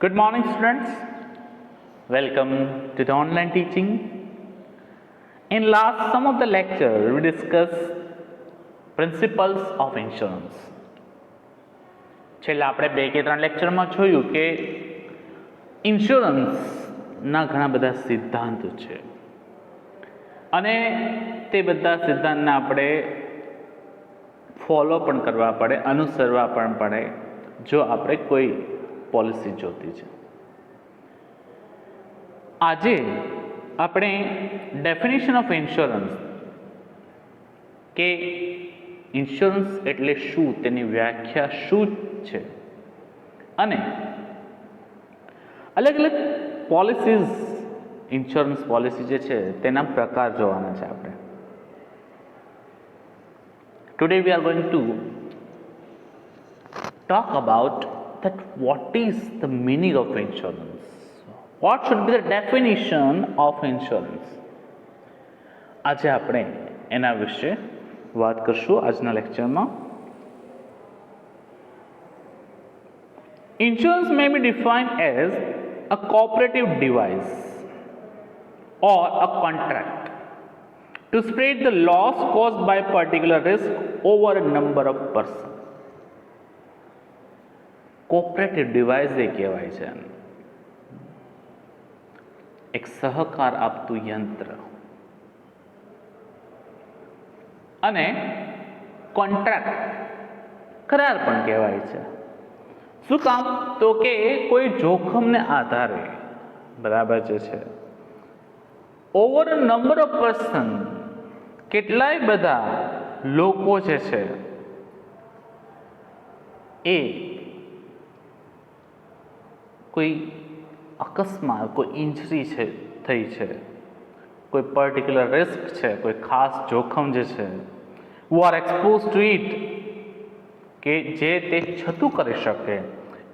Good morning, students. Welcome to the online teaching. In last some of the lecture, we discussed principles of insurance. છેલ્લા આપણે 2 કે 3 લેક્ચરમાં જોયું કે ઇન્સ્યોરન્સના ઘણા બધા સિદ્ધાંતો છે અને તે બધા સિદ્ધાંતને આપણે ફોલો પણ કરવા પડે, અનુસરવા પણ પડે જો આપણે કોઈ પોલિસી જોતી છે. આજે આપણે ડેફિનેશન ઓફ ઇન્સ્યોરન્સ કે ઇન્સ્યોરન્સ એટલે શું, તેની વ્યાખ્યા શું છે અને અલગ અલગ પોલિસીઝ, ઇન્સ્યોરન્સ પોલિસી જે છે તેના પ્રકાર જોવાના છે આપણે. Today we are going to talk about that what is the meaning of insurance, what should be the definition of insurance. આજે આપણે એના વિશે વાત કરશું આજના લેક્ચરમાં. Insurance may be defined as a cooperative device or a contract to spread the loss caused by a particular risk over a number of persons. Cooperative device એ કહેવાય છે, એક સહકાર આપતું યંત્ર, અને કોન્ટ્રાક્ટ કરાર પણ કહેવાય છે. શું કામ? તો કે કોઈ જોખમને આધારે, બરાબર જે છે, over a number of person, કેટલાય બધા લોકો જે છે એ કોઈ અકસ્માત, કોઈ ઇન્જરી છે થઈ છે, કોઈ પર્ટિક્યુલર રિસ્ક છે, કોઈ ખાસ જોખમ જે છે, who are exposed to it, કે જે તે છતું કરી શકે,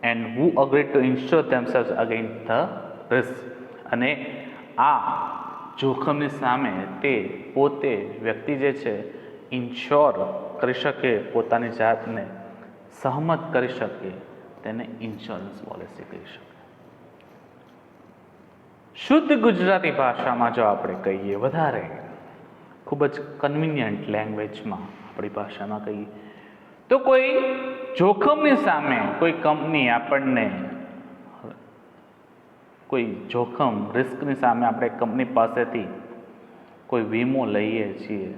and who agreed to insure themselves against the risk, અને આ જોખમની સામે તે પોતે વ્યક્તિ જે છે ઇન્શ્યોર કરી શકે, પોતાની જાતને સહમત કરી શકે, તેને ઇન્સ્યોરન્સ પોલિસી કહી શકે. શુદ્ધ ગુજરાતી ભાષામાં જો આપણે કહીએ, વધારે ખૂબ જ કન્વિનિયન્ટ લેંગ્વેજમાં આપણી ભાષામાં કહીએ તો કોઈ જોખમની સામે કોઈ કંપની આપણને, કોઈ જોખમ, રિસ્કની સામે આપણે કંપની પાસેથી કોઈ વીમો લઈએ છીએ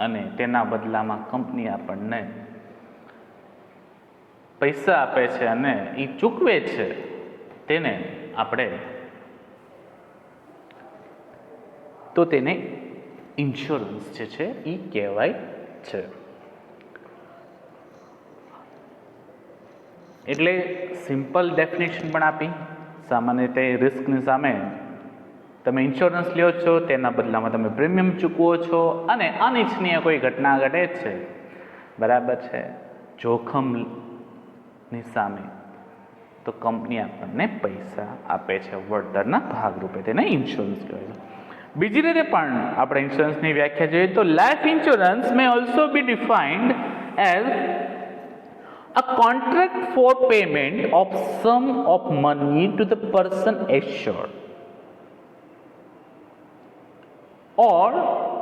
અને તેના બદલામાં કંપની આપણને પૈસા આપે છે અને એ ચૂકવે છે, તેને આપણે તો તેને ઇન્સ્યોરન્સ જે છે એ કહેવાય છે. એટલે સિમ્પલ ડેફિનેશન પણ આપી. સામાન્ય રીતે રિસ્કની સામે તમે ઇન્સ્યોરન્સ લ્યો છો, તેના બદલામાં તમે પ્રીમિયમ ચૂકવો છો અને અનિચ્છનીય કોઈ ઘટના ઘટે છે, બરાબર છે, જોખમની સામે, તો કંપની આપણને પૈસા આપે છે વળતરના ભાગરૂપે, તેને ઇન્સ્યોરન્સ કહેવાય છે. બીજી રીતે પણ આપણે ઇન્સ્યોરન્સની વ્યાખ્યા જોઈએ તો life insurance May also B defined as a contract for payment of sum of money to the person assured or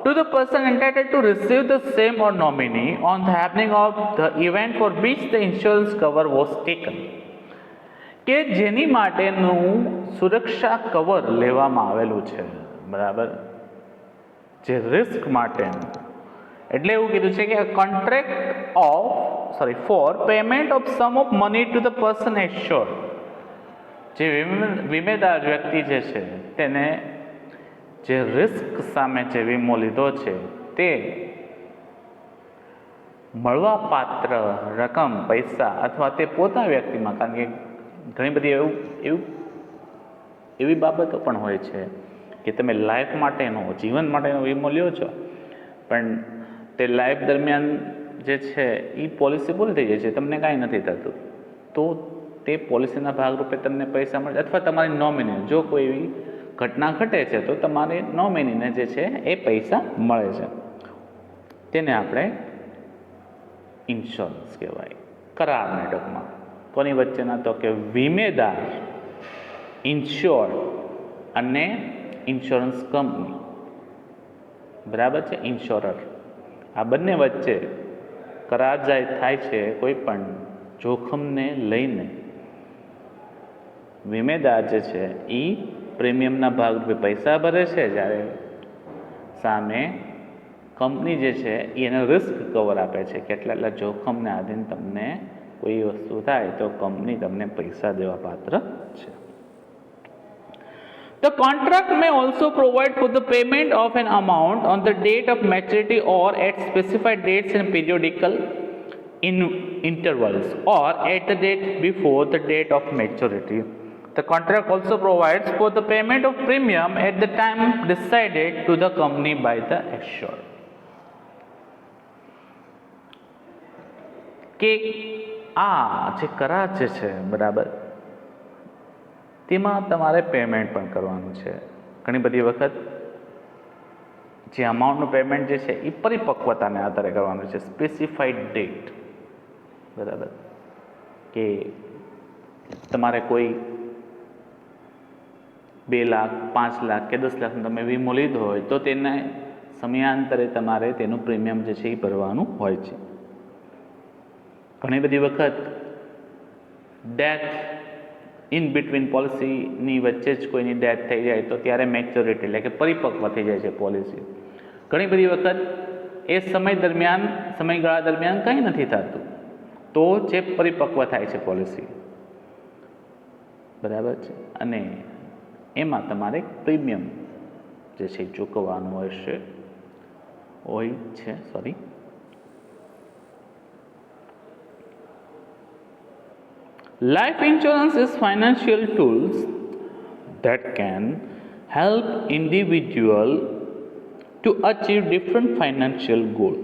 to the person entitled to receive the same or nominee on the happening of the event for which the insurance cover was taken. કે જેની માટેનું સુરક્ષા cover લેવામાં આવેલું છે, બરાબર, જે risk માટેનું. એટલે એવું કીધું છે કે contract for payment of sum of money to the person assured, જે વીમેદાર વ્યક્તિ જે છે તેને જે રિસ્ક સામે જે વીમો લીધો છે તે મળવાપાત્ર રકમ, પૈસા, અથવા તે પોતા વ્યક્તિમાં, કારણ કે ઘણી બધી એવી બાબતો પણ હોય છે કે તમે લાઈફ માટેનો, જીવન માટેનો વીમો લ્યો છો, પણ તે લાઈફ દરમિયાન જે છે એ પોલિસી પૂરી થઈ જાય છે, તમને કાંઈ નથી થતું, તો તે પોલિસીના ભાગરૂપે તમને પૈસા મળે, અથવા તમારી નોમિની, જો કોઈ એવી ઘટના ઘટે છે તો તમારી નોમિનીને જે છે એ પૈસા મળે છે, તેને આપણે ઇન્સ્યોરન્સ કહેવાય. કરારને ટૂંકમાં કોની વચ્ચેના? તો કે વીમેદાર ઇન્શ્યોર્ડ અને ઇન્સ્યોરન્સ કંપની, બરાબર છે, ઇન્શ્યોરર, આ બંને વચ્ચે કરાર થાય છે કોઈ પણ જોખમને લઈને. વીમેદાર જે છે એ પ્રીમિયમના ભાગરૂપે પૈસા ભરે છે, જ્યારે સામે કંપની જે છે એ એને રિસ્ક કવર આપે છે કે એટલા જોખમને આધીન તમને કોઈ વસ્તુ થાય તો કંપની તમને પૈસા દેવા પાત્ર છે. The contract may also provide for the payment of an amount on the date of maturity or at specified dates and periodical intervals or at the date before the date of maturity. The contract also provides for the payment of premium at the time decided to the company by the assured. કે આ જે કરાર જે છે બરાબર, તેમાં તમારે payment પણ કરવાનું છે. ઘણી બધી વખત જે અમાઉન્ટનું પેમેન્ટ જે છે એ પરિપક્વતાને આધારે કરવાનું છે, સ્પેસિફાઈડ ડેટ, બરાબર, કે તમારે કોઈ 2 લાખ 5 લાખ કે 10 લાખનો તમે વીમો લીધો હોય તો તેને સમયાંતરે તમારે તેનું પ્રીમિયમ જે છે એ ભરવાનું હોય છે. ઘણી બધી વખત ડેથ ઇન બિટવીન પોલિસીની વચ્ચે જ કોઈની ડેથ થઈ જાય તો ત્યારે મેચ્યોરિટી એટલે કે પરિપક્વ થઈ જાય છે પોલિસી. ઘણી બધી વખત એ સમયગાળા દરમિયાન કંઈ નથી થતું તો જે પરિપક્વ થાય છે પોલિસી, બરાબર છે, અને એમાં તમારે પ્રીમિયમ જે છે ચૂકવવાનું હોય છે. Life insurance is financial tools that can help individual to achieve different financial goal.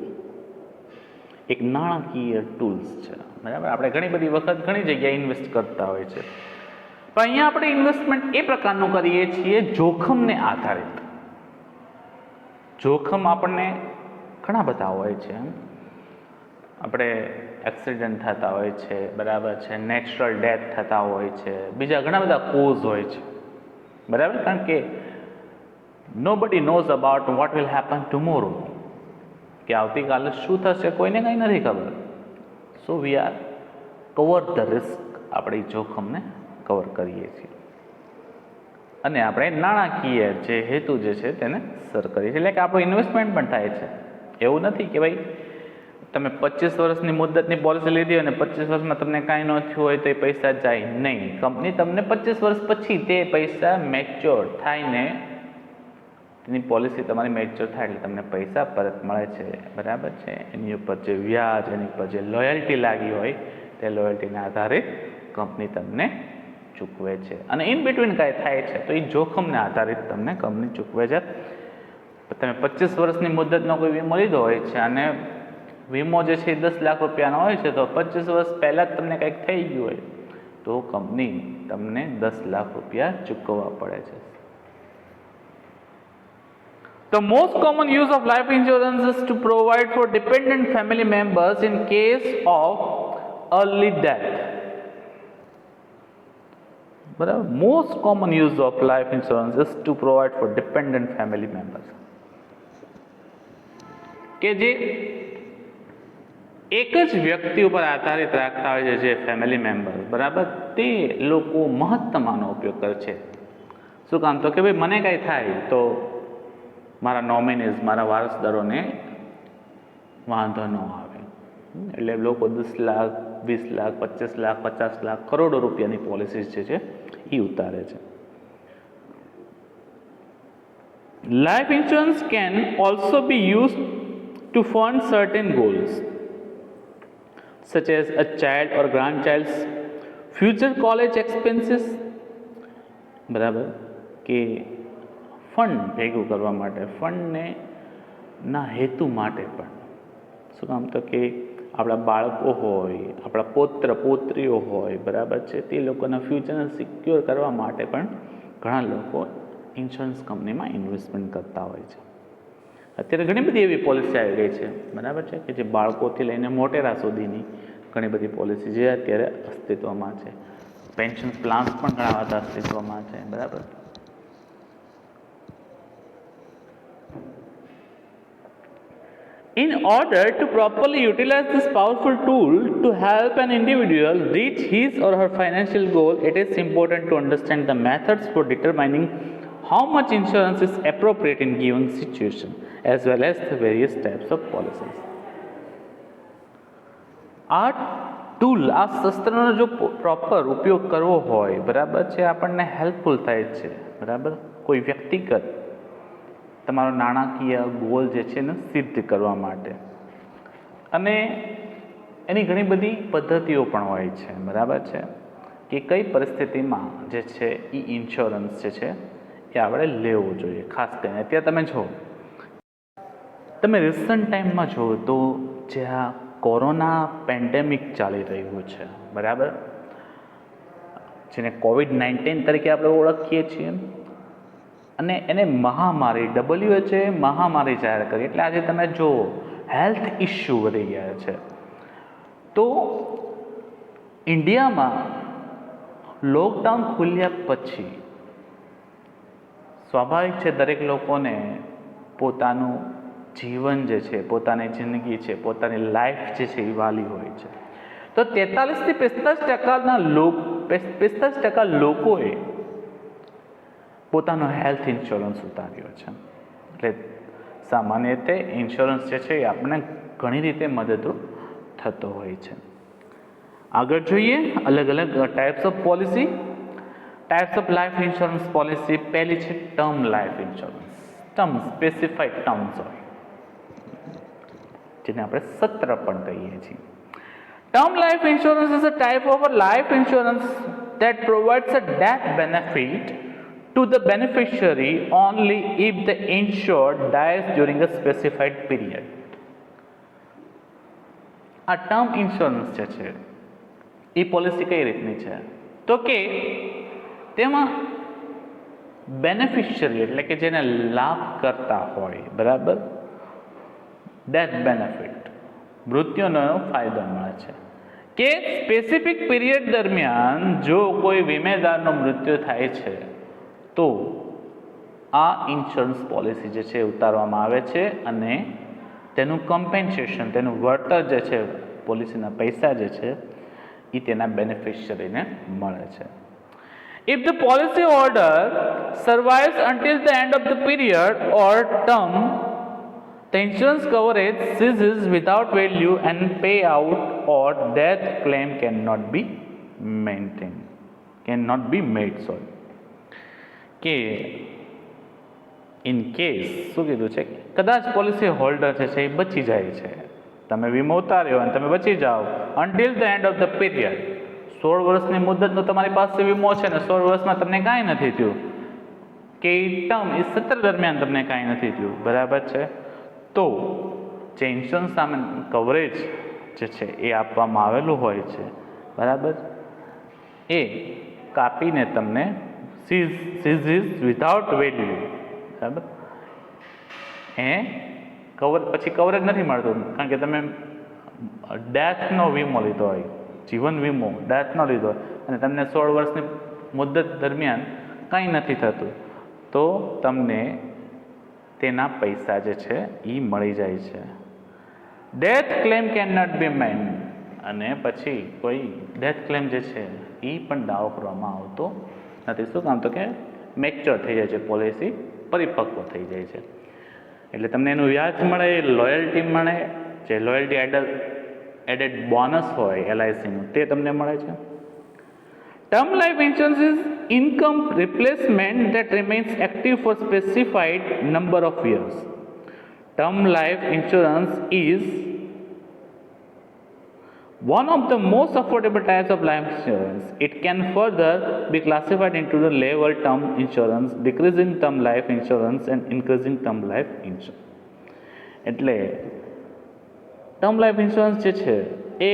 એક નાણાકીય ટૂલ્સ છે, બરાબર. આપણે ઘણી બધી વખત ઘણી જગ્યાએ ઇન્વેસ્ટ કરતા હોય છે, પણ અહીંયા આપણે ઇન્વેસ્ટમેન્ટ એ પ્રકારનું કરીએ છીએ જોખમને આધારિત. જોખમ આપણને ઘણા બધા હોય છે. આપણે એક્સિડન્ટ થતા હોય છે, બરાબર છે, નેચરલ ડેથ થતા હોય છે, બીજા ઘણા બધા કોઝ હોય છે, બરાબર, કારણ કે nobody knows about what will happen tomorrow, કે આવતીકાલે શું થશે કોઈને કંઈ નથી ખબર. So we are cover the risk, આપણે જોખમને કવર કરીએ છીએ અને આપણે નાણાકીય જે હેતુ જે છે તેને સર કરીએ છીએ, એટલે કે આપણું ઇન્વેસ્ટમેન્ટ પણ થાય છે. એવું નથી કે ભાઈ તમે 25 વર્ષની મુદ્દતની પોલિસી લીધી અને 25 વર્ષમાં તમને કાંઈ ન થયું હોય તો એ પૈસા જાય નહીં. કંપની તમને 25 વર્ષ પછી તે પૈસા મેચ્યોર થાયને તેની પોલિસી તમારી મેચ્યોર થાય એટલે તમને પૈસા પરત મળે છે, બરાબર છે. એની ઉપર જે વ્યાજ, એની ઉપર જે લોયલ્ટી લાગી હોય તે લોયલ્ટીના આધારે કંપની તમને ચૂકવે છે. અને ઇન બિટવીન કાંઈ થાય છે તો એ જોખમને આધારિત તમને કંપની ચૂકવે છે. તમે 25 વર્ષની મુદ્દતનો કોઈ વીમો લીધો હોય છે અને વીમો જે છે 10 લાખ રૂપિયાનો હોય છે, તો 25 વર્ષ પહેલાં જ તમને કંઈક થઈ ગયું હોય તો કંપની તમને 10 લાખ રૂપિયા ચૂકવવા પડે છે. The most common use of life insurance is to provide for dependent family members in case of early death. બરાબર, most common use of life insurance is to provide for dependent family members, કે જે એક જ વ્યક્તિ ઉપર આધારિત રાખતા હોય છે, જે ફેમિલી મેમ્બર, બરાબર, તે લોકો મહત્તમ આનો ઉપયોગ કરે છે. શું કામ? તો કે ભાઈ મને કાંઈ થાય તો મારા નોમિનીઝ, મારા વારસદારોને વાંધો ન આવે, એટલે લોકો 10 લાખ 20 લાખ 25 લાખ 50 લાખ કરોડો રૂપિયાની પોલિસીઝ જે છે એ ઉતારે છે. Life insurance can also be used to fund certain goals such as a child or grandchild's future college expenses, બરાબર, કે ફંડ ભેગું કરવા માટે, ફંડને ના હેતુ માટે પણ. શું કામ? તો કે આપણા બાળકો હોય, આપણા પૌત્ર પૌત્રીઓ હોય, બરાબર છે, તે લોકોના ફ્યુચરને સિક્યોર કરવા માટે પણ ઘણા લોકો ઇન્સ્યોરન્સ કંપનીમાં ઇન્વેસ્ટમેન્ટ કરતા હોય છે. અત્યારે ઘણી બધી એવી પોલિસી આવી ગઈ છે, બરાબર છે, કે જે બાળકોથી લઈને મોટેરા સુધીની ઘણી બધી પોલિસી જે અત્યારે અસ્તિત્વમાં છે. પેન્શન પ્લાન્સ પણ ઘણા બધા અસ્તિત્વમાં છે, બરાબર. In order to properly utilize this powerful tool to help an individual reach his or her financial goal, it is important to understand the methods for determining how much insurance is appropriate in given situation, as well as the various types of policies. આ tool, આ શસ્ત્રનો જો proper ઉપયોગ કરવો હોય, બરાબર છે, આપણને helpful થાય છે, બરાબર. કોઈ વ્યક્તિગત તમારો નાણાકીય ગોલ જે છે ને સિદ્ધ કરવા માટે, અને એની ઘણી બધી પદ્ધતિઓ પણ હોય છે, બરાબર છે, કે કઈ પરિસ્થિતિમાં જે છે એ ઇન્સ્યોરન્સ જે છે એ આપણે લેવો જોઈએ. ખાસ કરીને અત્યારે તમે જો, તમે રિસન્ટ ટાઈમમાં જુઓ તો જ્યાં કોરોના પેન્ડેમિક ચાલી રહ્યું છે, બરાબર, જેને COVID-19 તરીકે આપણે ઓળખીએ છીએ, અને એને મહામારી, WHO મહામારી જાહેર કરી. એટલે આજે તમે જો હેલ્થ ઇસ્યુ વધી ગયા છે. તો ઇન્ડિયામાં લોકડાઉન ખુલ્યા પછી સ્વાભાવિક છે દરેક લોકોને પોતાનું જીવન જે છે, પોતાની જિંદગી છે, પોતાની લાઈફ જે છે એ વાલી હોય છે. તો 43 થી 45% લોકોએ પોતાનો હેલ્થ ઇન્સ્યોરન્સ ઉતાર્યો છે. એટલે સામાન્ય રીતે ઇન્સ્યોરન્સ જે છે એ આપણને ઘણી રીતે મદદરૂપ થતો હોય છે. આગળ જોઈએ અલગ અલગ types of policy, types of life insurance policy. પહેલી છે term life insurance. Term specified terms હોય, જેને આપણે સત્ર પણ કહીએ છીએ. Term life insurance is a type of a life insurance that provides a death benefit to the beneficiary only if the insured dies during a specified period. આ term insurance જે છે એ પોલિસી કઈ રીતની છે તો કે તેમાં બેનિફિશિયરી એટલે કે જેને લાભ કરતા હોય, બરાબર, ડેથ બેનિફિટ, મૃત્યુનો ફાયદો મળે છે કે સ્પેસિફિક પીરિયડ દરમિયાન જો કોઈ વીમેદારનું મૃત્યુ થાય છે તો આ ઇન્સ્યોરન્સ પોલિસી જે છે ઉતારવામાં આવે છે અને તેનું કમ્પેન્સેશન, તેનું વળતર જે છે, પોલિસીના પૈસા જે છે એ તેના બેનિફિશિયરીને મળે છે. If the policy holder survives until the end of the period or term, the insurance coverage ceases without value and payout or death claim cannot be made. કે ઇન કેસ શું કીધું છે, કદાચ પોલિસી હોલ્ડર છે એ બચી જાય છે, તમે વીમો ઉતાર્યો અને તમે બચી જાઓ until the end of the period, 16 વર્ષની મુદતનો તમારી પાસે વીમો છે ને 16 વર્ષમાં તમને કાંઈ નથી થયું, કે ટર્મ એ 17 દરમિયાન તમને કાંઈ નથી થયું, બરાબર છે, તો જે ઇન્સ્યોરન્સ સામે કવરેજ જે છે એ આપવામાં આવેલું હોય છે, બરાબર, એ કાપીને તમને ceases without value, બરાબર, પછી કવરેજ નથી મળતું કારણ કે તમે ડેથનો વીમો લીધો હોય, જીવન વીમો ડેથનો લીધો હોય અને તમને 16 વર્ષની મુદત દરમિયાન કંઈ નથી થતું, તો તમને તેના પૈસા જે છે એ મળી જાય છે. Death claim can not be made, અને પછી કોઈ ડેથ ક્લેમ જે છે એ પણ દાવો કરવામાં આવતો નથી. શું કામ? તો કે મેચ્યોર થઈ જાય છે, પોલિસી પરિપક્વ થઈ જાય છે, એટલે તમને એનું વ્યાજ મળે, લોયલ્ટી મળે, જે લોયલ્ટી એડેડ બોનસ હોય LICનું તે તમને મળે છે. Term life insurance is income replacement that remains active for specified number of years. Term life insurance is one of the most affordable types of life insurance. It can further be classified into the level term insurance, decreasing term life insurance and increasing term life insurance. એટલે term life insurance જે છે એ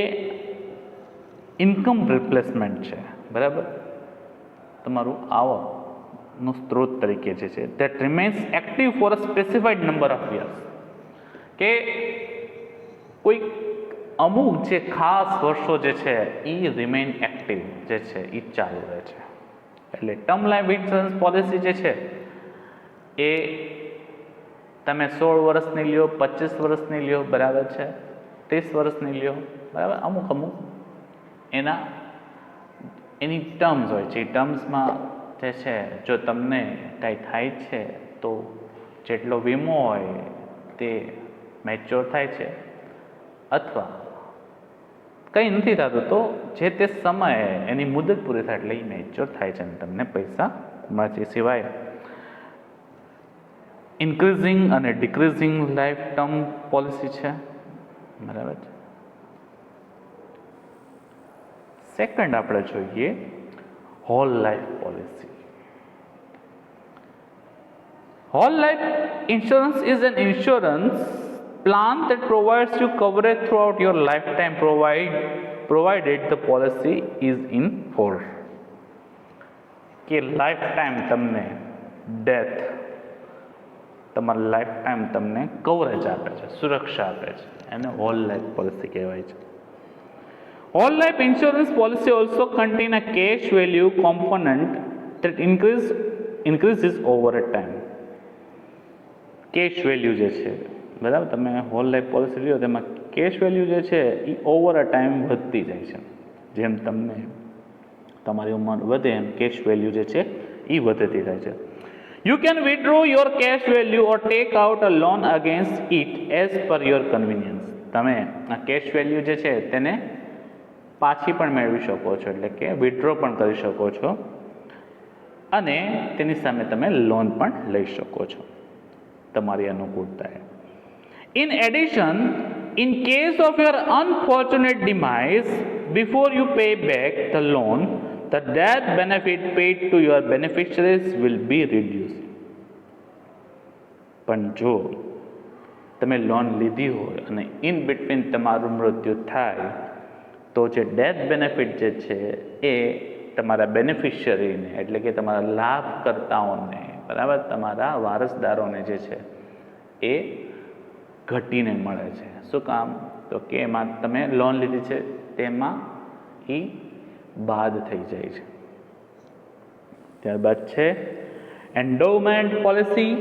income replacement છે, બરાબર, તમારું આવકનો સ્ત્રોત તરીકે જે છે that remains active for a specified number of years, કે કોઈ અમુક જે ખાસ વર્ષો જે છે એ રિમેઇન એક્ટિવ જે છે એ ચાલુ રહે છે. એટલે ટર્મ લાઈફ ઇન્સ્યોરન્સ પોલિસી જે છે એ તમે 16 વર્ષની લ્યો, 25 વર્ષની લ્યો, બરાબર છે, 30 વર્ષની લ્યો, બરાબર, અમુક એની ટર્મ્સ હોય છે. એ ટર્મ્સમાં જે છે જો તમને કાંઈ થાય છે તો જેટલો વીમો હોય તે મેચ્યોર થાય છે, અથવા કંઈ નથી થતું તો જે તે સમયે એની મુદત પૂરી થાય એટલે એ મેચ્યોર થાય છે અને તમને પૈસા મળે છે. સિવાય ઇન્ક્રીઝિંગ અને ડિક્રીઝિંગ લાઈફ ટર્મ પોલિસી છે, બરાબર છે. સેકન્ડ આપણે જોઈએ hall life policy. Hall life insurance is an insurance plan that provides you coverage throughout your lifetime provided the policy is in force. કે લાઈફટાઈમ તમને ડેથ, તમારા લાઈફટાઈમ તમને કવરેજ આપે છે, સુરક્ષા આપે છે, એને હોલ લાઈફ પોલિસી કહેવાય છે. Whole life insurance policy also contain a cash value component that increases over a time. Cash value જે છે, બરાબર, તમે હોલ લાઈફ પોલિસી લ્યો તેમાં કેશ વેલ્યુ જે છે એ ઓવર અ ટાઈમ વધતી જાય છે. જેમ તમને તમારી ઉંમર વધે એમ કેશ વેલ્યુ જે છે એ વધતી જાય છે. You can withdraw your cash value or take out a loan against it as per your convenience. તમે આ કેશ વેલ્યુ જે છે તેને પાછી પણ મેળવી શકો છો, એટલે કે વિથડ્રો પણ કરી શકો છો અને તેની સામે તમે લોન પણ લઈ શકો છો તમારી અનુકૂળતાએ. In addition, in case of your unfortunate demise, before you pay back the loan, the death benefit paid to your beneficiaries will be reduced. પણ જો તમે લોન લીધી હોય અને ઇન બિટવીન તમારું મૃત્યુ થાય તો જે ડેથ બેનિફિટ જે છે એ તમારા બેનિફિશિયરીને, એટલે કે તમારા લાભકર્તાઓને, બરાબર, તમારા વારસદારોને જે છે એ ઘટીને મળે છે. શું કામ? તો કે એમાં તમે લોન લીધી છે તેમાં એ બાદ થઈ જાય છે. ત્યારબાદ છે એન્ડોવમેન્ટ પોલિસી.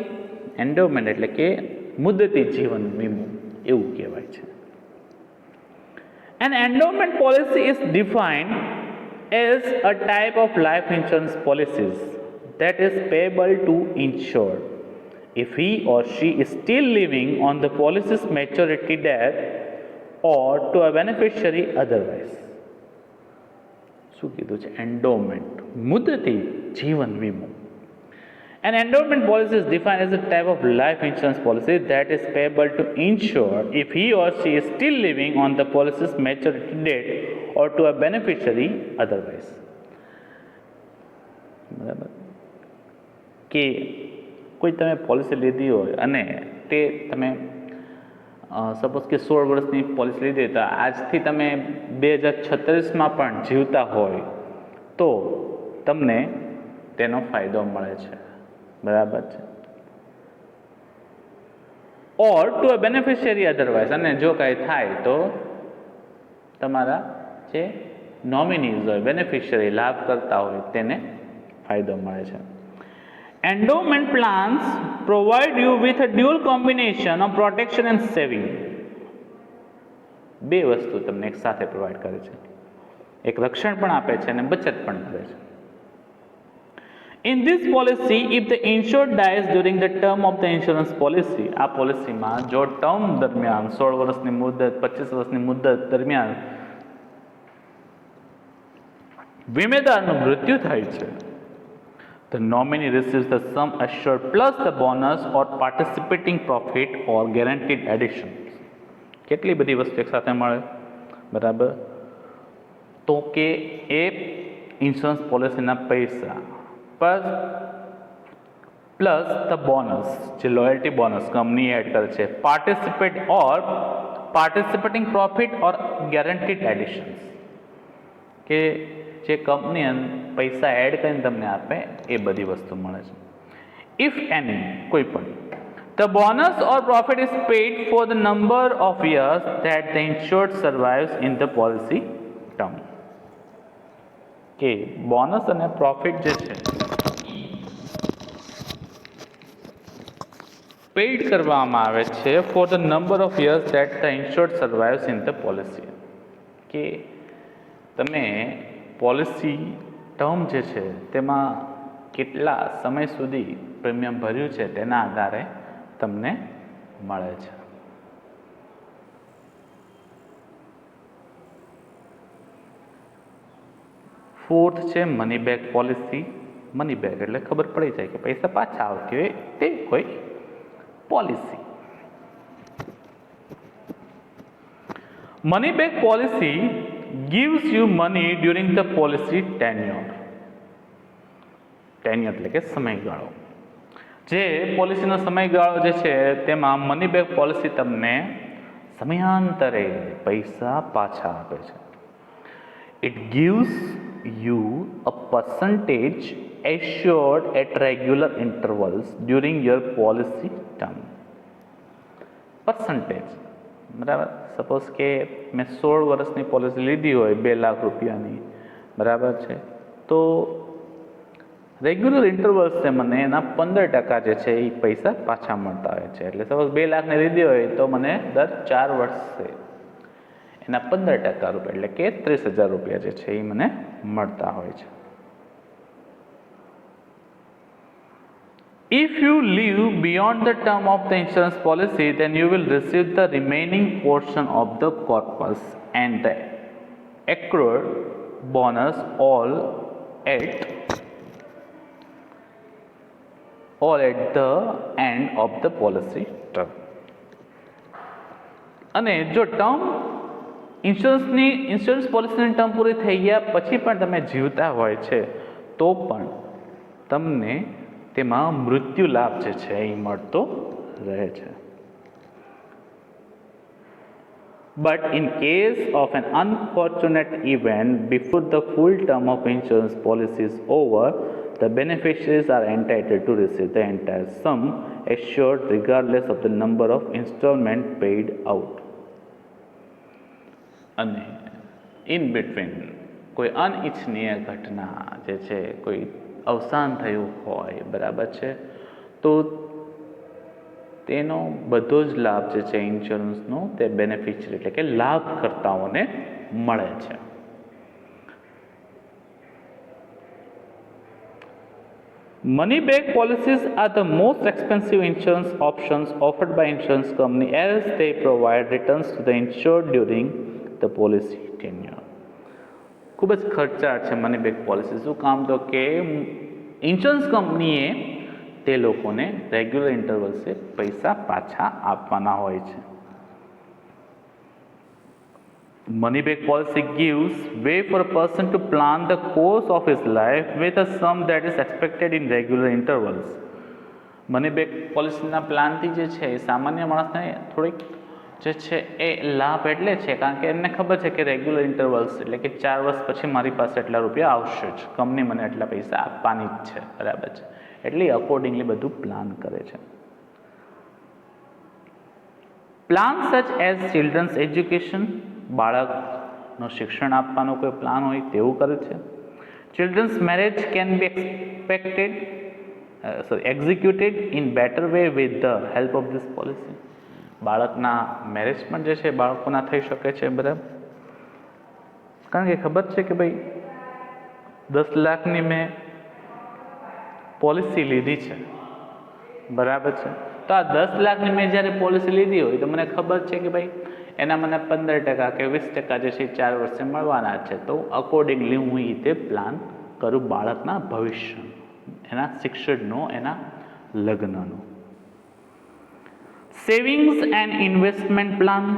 એન્ડોવમેન્ટ એટલે કે મુદતી જીવન વીમો એવું કહેવાય છે. An endowment policy is defined as a type of life insurance policies that is payable to insured if he or she is still living on the policy's maturity date or to a beneficiary otherwise. શું કીધું છે? Endowment, મુદતી જીવન વીમો. An endowment policy is defined as a type of life insurance policy that is payable to insured if he or she is still living on the policy's maturity date or to a beneficiary otherwise. બરાબર, કે કોઈ તમે policy લીધી હોય અને તે તમે suppose કે 16 વર્ષની પોલિસી લીધી તો આજથી તમે 2036માં પણ જીવતા હોય તો તમને તેનો ફાયદો મળે છે, બરાબર છે. ઓર ટુ અ બેનિફિશિયરી અધરવાઇઝ, અને જો કાંઈ થાય તો તમારા જે નોમિનીઝ હોય, બેનિફિશિયરી, લાભ કરતા હોય તેને ફાયદો મળે છે. Endowment plans provide you with a dual combination of protection and saving. બે વસ્તુ તમને એક સાથે પ્રોવાઈડ કરે છે, એક રક્ષણ પણ આપે છે અને બચત પણ કરે છે. In this policy, if the insured dies during the term of the insurance policy, આ પોલિસીમાં જો ટર્મ દરમિયાન 16 વર્ષની મુદત, 25 વર્ષની મુદત દરમિયાન વીમેદારનું મૃત્યુ થાય છે, the nominee receives the sum assured plus the bonus or participating profit or guaranteed additions. કેટલી બધી વસ્તુ એક સાથે મળે, બરાબર, તો કે એ ઇન્સ્યોરન્સ પોલિસીના પૈસા પ્લસ ધ બોનસ, જે લોયલ્ટી બોનસ કંપની એડ કરે છે, પાર્ટિસિપેટિંગ પ્રોફિટ ઓર ગેરંટીડ એડિશન્સ, કે જે કંપની પૈસા એડ કરીને તમને આપે એ બધી વસ્તુ મળે છે. ઇફ એની કોઈ પણ The bonus or profit is paid for the number of years that the insured survives in the policy term. કે બોનસ અને પ્રોફિટ જે છે પેઇડ કરવામાં આવે છે for the number of years that the insured survives in the policy. કે તમે policy term જે છે તેમાં કેટલા સમય સુધી પ્રીમિયમ ભર્યું છે તેના આધારે તમને મળે છે. ફોર્થ છે money back policy. Money back એટલે ખબર પડી જાય કે પૈસા પાછા આવતી હોય તે કોઈ policy. Money back policy gives you money during the policy tenure. ટેન્યુર એટલે કે સમયગાળો. જે પોલિસીનો સમયગાળો જે છે તેમાં મની બેક પોલિસી તમને સમયાંતરે પૈસા પાછા આપે છે. It gives you a percentage assured at regular intervals during your policy term. Percentage, બરાબર. સપોઝ કે મેં 16 વર્ષની પોલિસી લીધી હોય 2 લાખ રૂપિયાની, બરાબર છે, તો રેગ્યુલર ઇન્ટરવલ્સ છે મને એના 15% જે છે એ પૈસા પાછા મળતા હોય છે. એટલે સપોઝ 2 લાખની લીધી હોય તો મને દર 4 વર્ષે એના 15% રૂપિયા એટલે કે 30,000 રૂપિયા જે છે એ મને મળતા હોય છે. If you live beyond the term of the insurance policy, then you will receive the remaining portion of the corpus and the accrued bonus all at the end of the policy term. અને જો term insurance પોલિસીની term પૂરી થઈ ગયા પછી પણ તમે જીવતા હોય છે તો પણ તમને તેમાં મૃત્યુ લાભ જે છે એ મળતો રહે છે. But in case of an unfortunate event before the full term of insurance policy is over, the beneficiaries are entitled to receive the entire sum assured regardless of the number of installments paid out. અને in between કોઈ અનિચ્છનીય ઘટના જે છે, કોઈ અવસાન થયું હોય, બરાબર છે, તો તેનો બધો જ લાભ જે છે ઇન્સ્યોરન્સનો તે બેનિફિશિયરી એટલે કે લાભકર્તાઓને મળે છે. Money back policies are the most expensive insurance options offered by insurance company as they provide returns to the insured during the policy tenure. ખૂબ જ ખર્ચાળ છે મની બેક પોલિસી. શું કામ? તો કે ઇન્સ્યોરન્સ કંપનીએ તે લોકોને રેગ્યુલર ઇન્ટરવલ્સે પૈસા પાછા આપવાના હોય છે. Money back policy gives way for a person to plan the course of his life with a sum that is expected in regular intervals. Money back પોલિસીના પ્લાનથી જે છે એ સામાન્ય માણસને થોડીક જે છે એ લાભ એટલે છે કારણ કે એમને ખબર છે કે રેગ્યુલર ઇન્ટરવલ્સ એટલે કે 4 વર્ષ પછી મારી પાસે એટલા રૂપિયા આવશે જ, કંપની મને એટલા પૈસા આપવાની જ છે, બરાબર છે, એટલે અકોર્ડિંગલી બધું પ્લાન કરે છે. Plan such as children's education, બાળકનું શિક્ષણ આપવાનો કોઈ પ્લાન હોય તેવું કરે છે. Children's marriage can be executed in better way with the help of this policy. બાળકના મેરેજ પણ જે છે બાળકોના થઈ શકે છે, બરાબર, કારણ કે ખબર છે કે ભાઈ 10 લાખની મેં પોલિસી લીધી છે, બરાબર છે, તો આ 10 લાખની મેં જ્યારે પોલિસી લીધી હોય તો મને ખબર છે કે ભાઈ એના મને 15% કે 20% જે છે 4 વર્ષે મળવાના છે, તો અકોર્ડિંગલી હું એ રીતે પ્લાન કરું બાળકના ભવિષ્ય, એના શિક્ષણનો, એના લગ્નનો. Savings and investment plans.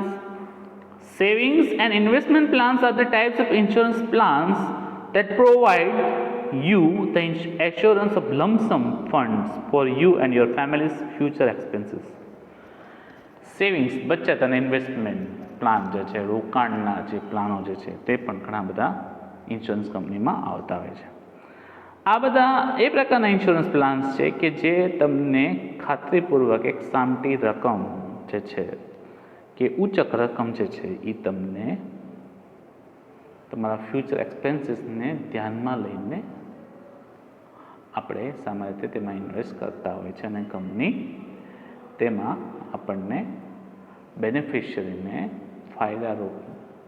Savings and investment plans are the types of insurance plans that provide you the assurance of lump sum funds for you and your family's future expenses. Savings, બચત અને investment plan જે છે, રોકાણના જે પ્લાનો જે છે તે પણ ઘણા બધા ઇન્સ્યોરન્સ કંપનીમાં આવતા હોય છે. આ બધા એ પ્રકારના ઇન્સ્યોરન્સ પ્લાન્સ છે કે જે તમને ખાતરીપૂર્વક એક સામટી રકમ જે છે કે ઉચ્ચક રકમ જે છે એ તમને તમારા ફ્યુચર એક્સપેન્સીસને ધ્યાનમાં લઈને આપણે સામાન્ય રીતે તેમાં ઇન્વેસ્ટ કરતા હોય છે અને કંપની તેમાં આપણને બેનિફિશિયરીને ફાયદારૂપ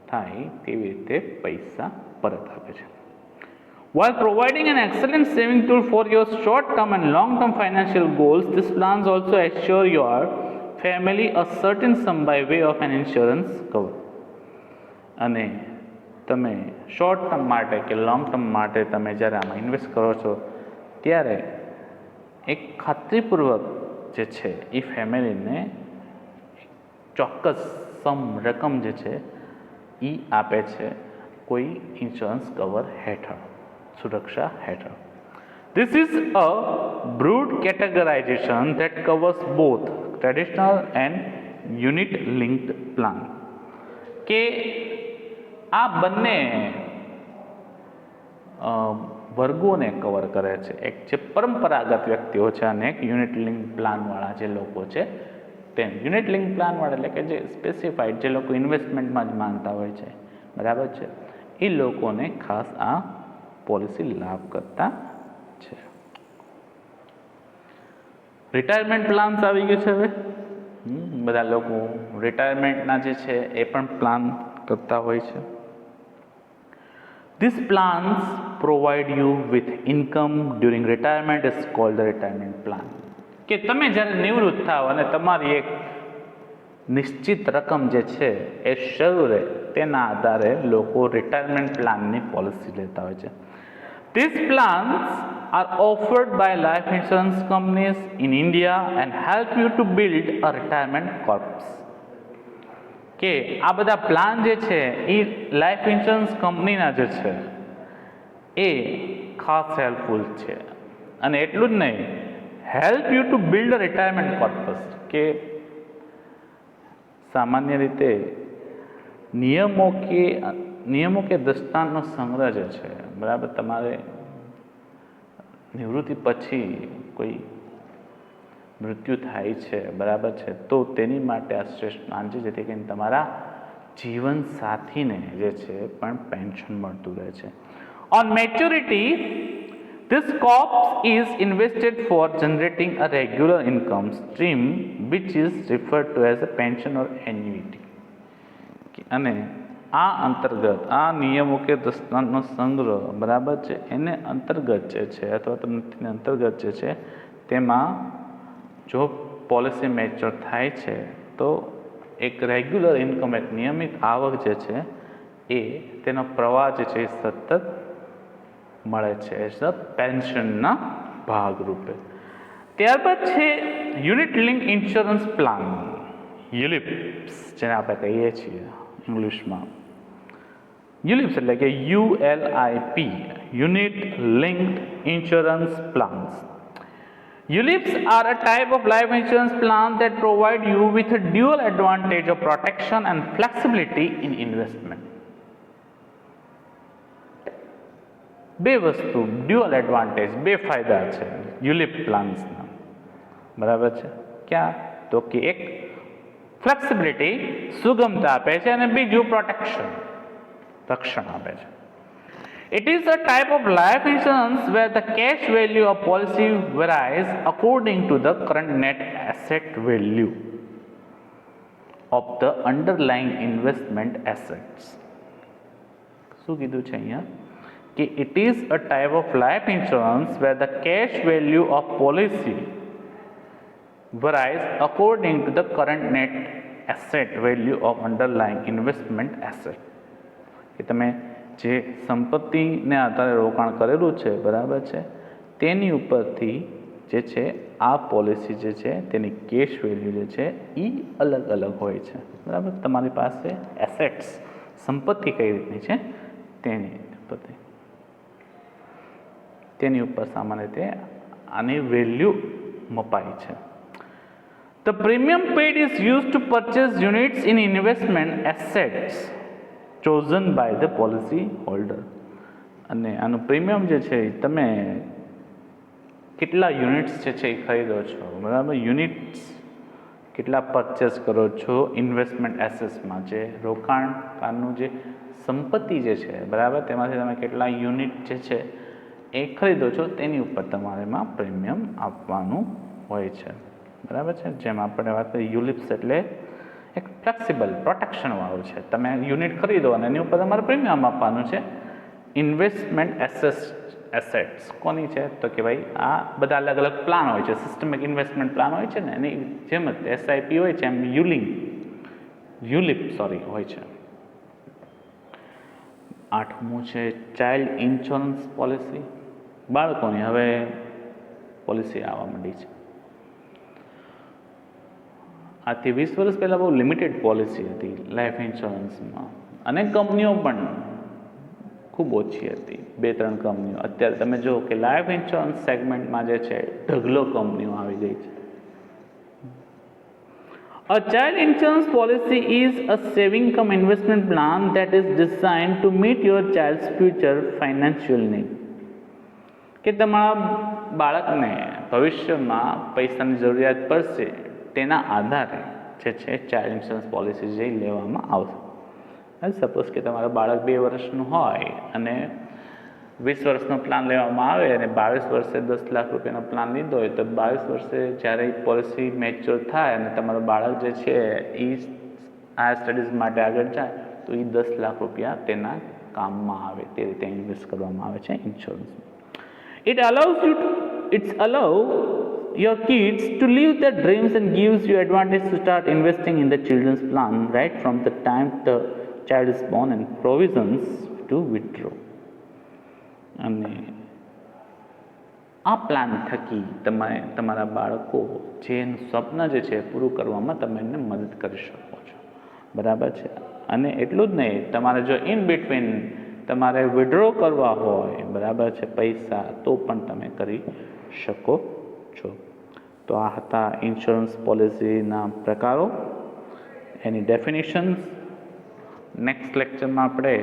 થાય તેવી રીતે પૈસા પરત આપે છે. While providing an excellent saving tool for your short-term and long-term financial goals, these plans also assure your family a certain sum by way of an insurance cover. અને તમે શોર્ટ ટર્મ માટે કે લોંગ ટર્મ માટે તમે જ્યારે આમાં invest કરો છો ત્યારે એક ખાતરીપૂર્વક જે છે એ ફેમિલીને ચોક્કસ રકમ જે છે એ આપે છે કોઈ ઇન્સ્યોરન્સ કવર હેઠળ, સુરક્ષા હેઠળ. This is a broad categorization that covers both traditional and unit linked plan. કે આ બંને વર્ગોને કવર કરે છે. એક જે પરંપરાગત વ્યક્તિઓ છે અને એક યુનિટ લિંક પ્લાનવાળા જે લોકો છે તેમ. યુનિટ લિંક પ્લાનવાળા એટલે કે જે સ્પેસિફાઈડ જે લોકો ઇન્વેસ્ટમેન્ટમાં જ માનતા હોય છે, બરાબર છે, એ લોકોને ખાસ આ પોલિસી લાભ કરતા છે. રિટાયરમેન્ટ પ્લાન્સ આવી ગયું છે. હવે બધા લોકો રિટાયરમેન્ટના જે છે એ પણ પ્લાન કરતા હોય છે. These plans provide you with income during retirement is called the retirement plan. કે તમે જ્યારે નિવૃત્ત થાવ અને તમારી એક નિશ્ચિત રકમ જે છે એ શરૂ રહે તેના આધારે લોકો રિટાયરમેન્ટ પ્લાનની પોલિસી લેતા હોય છે. These plans are offered by life insurance companies in India and help you to build a retirement corpus. કે આ બધા પ્લાન જે છે એ લાઈફ ઇન્સ્યોરન્સ કંપનીના જે છે એ ખાસ હેલ્પફુલ છે. અને એટલું જ નહીં, help you to build a retirement purpose. કે સામાન્ય રીતે નિયમો કે દસ્તાનનો સંગ્રહ જે છે, બરાબર, તમારે નિવૃત્તિ પછી કોઈ મૃત્યુ થાય છે, બરાબર છે, તો તેની માટે આ શ્રેષ્ઠ પ્લાન છે, જેથી કરીને તમારા જીવન સાથીને જે છે પણ પેન્શન મળતું રહે છે. On maturity, this corpus is invested for generating a regular income stream which is referred to as a pension or annuity. અને આ અંતર્ગત આ નિયમો કે દસ્તાનનો સંગ્રહ, બરાબર છે, એને અંતર્ગત જે છે અથવા તો અંતર્ગત જે છે તેમાં જો પોલિસી મેચ્યોર થાય છે તો એક રેગ્યુલર ઇન્કમ, એક નિયમિત આવક જે છે એ તેનો પ્રવાહ જે છે એ સતત મળે છે પેન્શનના ભાગરૂપે. ત્યારબાદ છે યુનિટ લિંક ઇન્સ્યોરન્સ પ્લાન, યુલિપ્સ જેને આપણે કહીએ છીએ ઇંગ્લિશમાં. યુલિપ્સ એટલે કે ULIP, unit linked insurance plans. ULIPs are a type of life insurance plan that provide you with a dual advantage of protection and flexibility in investment. બે વસ્તુ, ડ્યુઅલ એડવાન્ટેજ, બે ફાયદા છે યુલિપ પ્લાન્સના, બરાબર છે. ક્યાં? તો કે એક ફ્લેક્સિબિલિટી, સુગમતા આપે છે, અને બીજું પ્રોટેક્શન, રક્ષણ આપે છે. It is a type of life insurance where the cash value of policy varies according to the current net asset value of the underlying investment assets. શું કીધું છે અહીંયા? કે it is a type of life insurance where the cash value of policy varies according to the current net asset value of underlying investment asset. કે તમે જે સંપત્તિને આધારે રોકાણ કરેલું છે, બરાબર છે, તેની ઉપરથી જે છે આ પોલિસી જે છે તેની કેશ વેલ્યુ જે છે એ અલગ અલગ હોય છે, બરાબર. તમારી પાસે એસેટ્સ, સંપત્તિ કઈ રીતની છે તેની ઉપર સામાન્ય રીતે આની વેલ્યુ મપાય છે. The premium paid is used to purchase units in investment assets chosen by the policy holder. અને આનું પ્રીમિયમ જે છે તમે કેટલા યુનિટ્સ જે છે એ ખરીદો છો, બરાબર. યુનિટ્સ કેટલા પરચેસ કરો છો ઇન્વેસ્ટમેન્ટ એસેટ્સમાં, જે રોકાણકારનું જે સંપત્તિ જે છે, બરાબર, તેમાંથી તમે કેટલા યુનિટ જે છે એ ખરીદો છો તેની ઉપર તમારે એમાં પ્રીમિયમ આપવાનું હોય છે, બરાબર છે. જેમ આપણે વાત કરીએ યુલિપ્સ એટલે એક ફ્લેક્સિબલ પ્રોટેક્શનવાળું છે. તમે યુનિટ ખરીદો અને એની ઉપર તમારે પ્રીમિયમ આપવાનું છે. ઇન્વેસ્ટમેન્ટ એસેટ્સ કોની છે તો કે ભાઈ આ બધા અલગ અલગ પ્લાન હોય છે, સિસ્ટમિક ઇન્વેસ્ટમેન્ટ પ્લાન હોય છે ને, એની જેમ જ એસઆઈપી હોય છે એમ યુલિપ હોય છે. 8મું છે ચાઇલ્ડ ઇન્સ્યોરન્સ પોલિસી. બાળકોની હવે પોલિસી આવવા માંડી છે. આથી 20 વર્ષ પહેલાં બહુ લિમિટેડ પોલિસી હતી લાઈફ ઇન્સ્યોરન્સમાં, અને કંપનીઓ પણ ખૂબ ઓછી હતી, 2-3 કંપનીઓ. અત્યારે તમે જુઓ કે લાઈફ ઇન્સ્યોરન્સ સેગમેન્ટમાં જે છે ઢગલો કંપનીઓ આવી ગઈ છે. A child insurance policy is a saving cum investment plan that is designed to meet your child's future financial need. કે તમારા બાળકને ભવિષ્યમાં પૈસાની જરૂરિયાત પડશે તેના આધારે જે છે ચાઇલ્ડ ઇન્સ્યોરન્સ પોલિસી જે લેવામાં આવશે. સપોઝ કે તમારું બાળક 2 વર્ષનું હોય અને 20 વર્ષનો પ્લાન લેવામાં આવે અને 22 વર્ષે 10 લાખ રૂપિયાનો પ્લાન લીધો હોય, તો 22 વર્ષે જ્યારે પોલિસી મેચ્યોર થાય અને તમારું બાળક જે છે એ હાયર સ્ટડીઝ માટે આગળ જાય તો એ 10 લાખ રૂપિયા તેના કામમાં આવે, તે રીતે ઇન્વેસ્ટ કરવામાં આવે છે ઇન્સ્યોરન્સમાં. It's allow your kids to live their dreams and gives you advantage to start investing in the children's plan right from the time the child is born and provisions to withdraw. અને આ plan થકી તમે તમારા બાળકો જે સ્વપ્ન જે છે પૂરું કરવામાં તમે એમને મદદ કરી શકો છો, બરાબર છે. અને એટલું જ નહીં, તમારે જો ઇન બિટવીન તમારે વિડ્રો કરવા હોય, બરાબર છે, પૈસા, તો પણ તમે કરી શકો છો. તો આ હતા ઇન્સ્યોરન્સ પોલિસીના પ્રકારો, એની ડેફિનેશન્સ. નેક્સ્ટ લેક્ચરમાં આપણે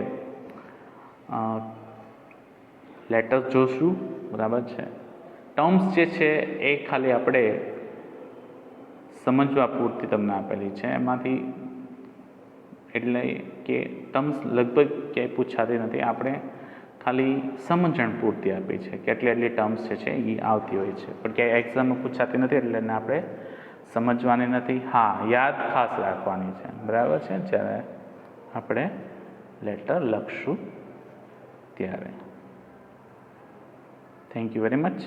લેટર્સ જોશું, બરાબર છે. ટર્મ્સ જે છે એ ખાલી આપણે સમજવા પૂરતી તમને આપેલી છે એમાંથી, એટલે કે ટર્મ્સ લગભગ ક્યાંય પૂછાતી નથી, આપણે ખાલી સમજણ પૂરતી આપી છે કે એટલી ટર્મ્સ જે છે એ આવતી હોય છે, પણ ક્યાંય એક્ઝામમાં પૂછાતી નથી, એટલે એને આપણે સમજવાની નથી. હા, યાદ ખાસ રાખવાની છે, બરાબર છે, જ્યારે આપણે લેટર લખશું ત્યારે. Thank you very much.